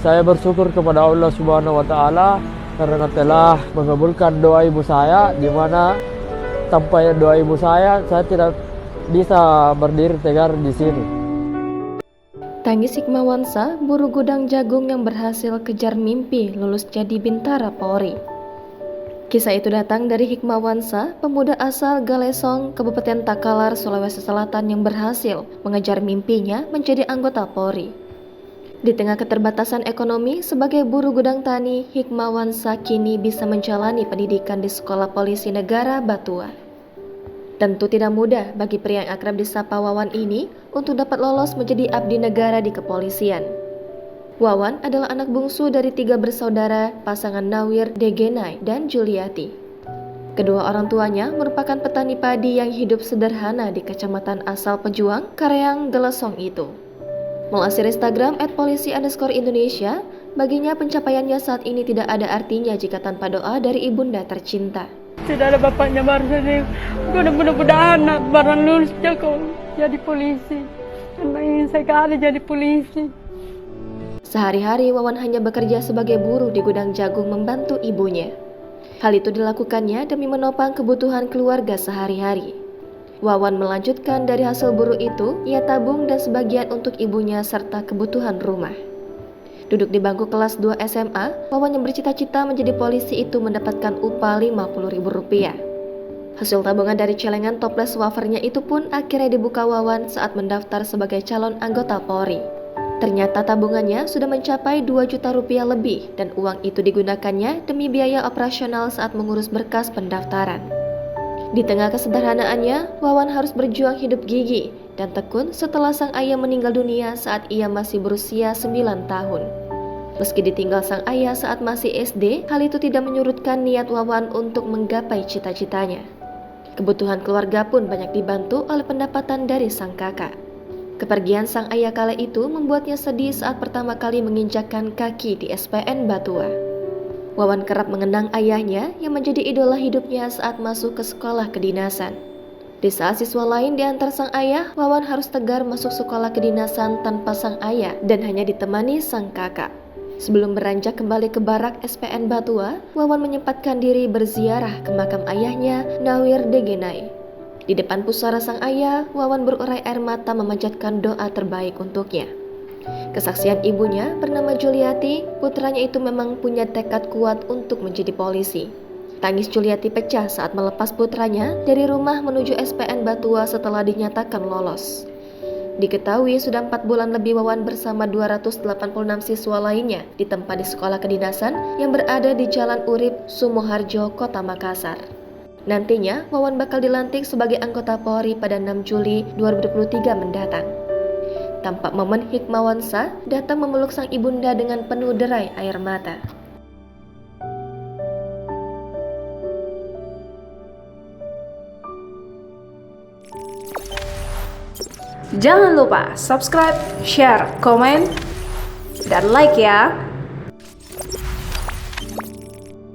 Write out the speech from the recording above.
Saya bersyukur kepada Allah Subhanahu wa taala karena telah mengabulkan doa ibu saya, di mana tanpa doa ibu saya tidak bisa berdiri tegar di sini. Tangis Hikmawansa, buruh gudang jagung yang berhasil kejar mimpi lulus jadi Bintara Polri. Kisah itu datang dari Hikmawansa, pemuda asal Galesong, Kabupaten Takalar, Sulawesi Selatan yang berhasil mengejar mimpinya menjadi anggota Polri. Di tengah keterbatasan ekonomi sebagai buruh gudang tani, Hikmawansa kini bisa menjalani pendidikan di Sekolah Polisi Negara Batua. Tentu tidak mudah bagi pria yang akrab disapa Wawan ini untuk dapat lolos menjadi abdi negara di kepolisian. Wawan adalah anak bungsu dari 3 bersaudara, pasangan Nawir, Degenai, dan Juliati. Kedua orang tuanya merupakan petani padi yang hidup sederhana di kecamatan asal Pejuang, Kareang, Galesong itu. Melansir Instagram @polisi_Indonesia, baginya pencapaiannya saat ini tidak ada artinya jika tanpa doa dari ibunda tercinta. Tidak ada bapaknya baru saja. Mudah-mudahan anak barang lulus kok jadi polisi. Karena ingin sekali jadi polisi. Sehari-hari Wawan hanya bekerja sebagai buruh di gudang jagung membantu ibunya. Hal itu dilakukannya demi menopang kebutuhan keluarga sehari-hari. Wawan melanjutkan dari hasil buruh itu, ia tabung dan sebagian untuk ibunya serta kebutuhan rumah. Duduk di bangku kelas 2 SMA, Wawan yang bercita-cita menjadi polisi itu mendapatkan upah Rp50.000. Hasil tabungan dari celengan toples wafernya itu pun akhirnya dibuka Wawan saat mendaftar sebagai calon anggota Polri. Ternyata tabungannya sudah mencapai Rp2 juta lebih dan uang itu digunakannya demi biaya operasional saat mengurus berkas pendaftaran. Di tengah kesederhanaannya, Wawan harus berjuang hidup gigih dan tekun setelah sang ayah meninggal dunia saat ia masih berusia 9 tahun. Meski ditinggal sang ayah saat masih SD, hal itu tidak menyurutkan niat Wawan untuk menggapai cita-citanya. Kebutuhan keluarga pun banyak dibantu oleh pendapatan dari sang kakak. Kepergian sang ayah kala itu membuatnya sedih saat pertama kali menginjakkan kaki di SPN Batua. Wawan kerap mengenang ayahnya yang menjadi idola hidupnya saat masuk ke sekolah kedinasan. Di saat siswa lain diantar sang ayah, Wawan harus tegar masuk sekolah kedinasan tanpa sang ayah dan hanya ditemani sang kakak. Sebelum beranjak kembali ke barak SPN Batua, Wawan menyempatkan diri berziarah ke makam ayahnya, Nawir Degenai. Di depan pusara sang ayah, Wawan berurai air mata memanjatkan doa terbaik untuknya. Kesaksian ibunya bernama Juliati, putranya itu memang punya tekad kuat untuk menjadi polisi. Tangis Juliati pecah saat melepas putranya dari rumah menuju SPN Batua setelah dinyatakan lolos. Diketahui sudah 4 bulan lebih Wawan bersama 286 siswa lainnya ditempa di sekolah kedinasan yang berada di Jalan Urip, Sumoharjo, Kota Makassar. Nantinya, Wawan bakal dilantik sebagai anggota Polri pada 6 Juli 2023 mendatang. Tampak momen Hikmawansa datang memeluk sang ibunda dengan penuh derai air mata. Jangan lupa subscribe, share, komen, dan like ya.